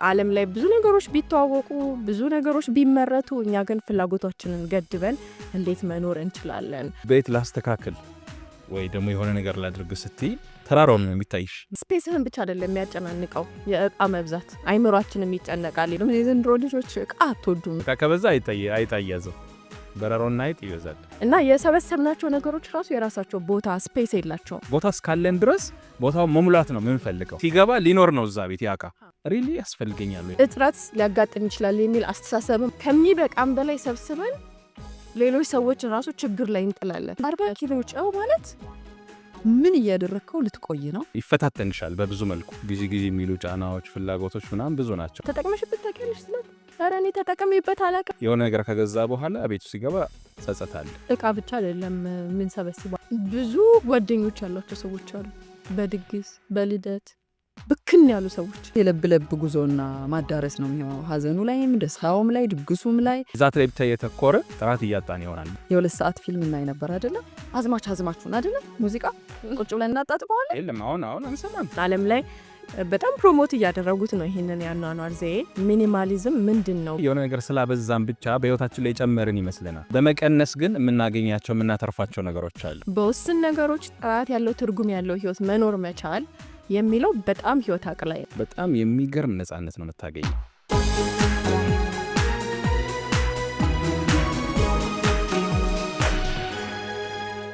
ዓለም ላይ ብዙ ነገሮች ቢተዋወቁ ብዙ ነገሮች ቢመረቱ እኛ ግን ፍላጎታችንን ገድበን እንዴት መኖር እንችላለን? ቤት ላስተካክል ወይ ደግሞ የሆነ ነገር ላድርግ ስትይ ተራራው ነው የሚታይሽ። ስፔስህን ብቻ አይደለም የሚያጨናንቀው የእቃ መብዛት አይምሯችንም ይጨነቃል። የዘንድሮ ልጆች እቃ አትወዱም። ከበዛ አይታያዘው በረሮና አይጥ ይበዛል እና የሰበሰብናቸው ነገሮች ራሱ የራሳቸው ቦታ ስፔስ የላቸው። ቦታ እስካለን ድረስ ቦታው መሙላት ነው የምንፈልገው። ሲገባ ሊኖር ነው እዛ ቤት ያካ ሪሊ ያስፈልገኛል። እጥረት ሊያጋጥም ይችላል የሚል አስተሳሰብም ከሚበቃም በላይ ሰብስበን ሌሎች ሰዎች ራሱ ችግር ላይ እንጥላለን። 40 ኪሎ ጨው ማለት ምን እያደረከው ልትቆይ ነው? ይፈታተንሻል በብዙ መልኩ። ጊዜ የሚሉ ጫናዎች፣ ፍላጎቶች ምናምን ብዙ ናቸው። ተጠቅመሽበት ታውቂያለሽ? ስለት ኧረ እኔ ተጠቅሜበት አላውቅም። የሆነ ነገር ከገዛ በኋላ ቤቱ ሲገባ ጸጸት አለ። እቃ ብቻ አይደለም ምን ሰበስባ ብዙ ጓደኞች ያሏቸው ሰዎች አሉ። በድግስ በልደት ብክን ያሉ ሰዎች የለብ ጉዞና ማዳረስ ነው የሚሆነው። ሀዘኑ ላይም ደስታውም ላይ ድግሱም ላይ ዛት ላይ ብቻ የተኮረ ጥራት እያጣን ይሆናል። የ2 ሰዓት ፊልም እናይ ነበር አይደለም? አዝማችሁን አይደለም? ሙዚቃ ቁጭ ብለን እናጣጥመዋለን። የለም አሁን አንሰማም። ዓለም ላይ በጣም ፕሮሞት እያደረጉት ነው ይሄንን ያኗኗር ዘዬ። ሚኒማሊዝም ምንድን ነው? የሆነ ነገር ስላበዛን ብቻ በህይወታችን ላይ ጨመርን ይመስለናል። በመቀነስ ግን የምናገኛቸው የምናተርፋቸው ነገሮች አሉ። በውስን ነገሮች ጥራት ያለው ትርጉም ያለው ህይወት መኖር መቻል የሚለው በጣም ህይወት አቅላይ በጣም የሚገርም ነፃነት ነው የምታገኘው።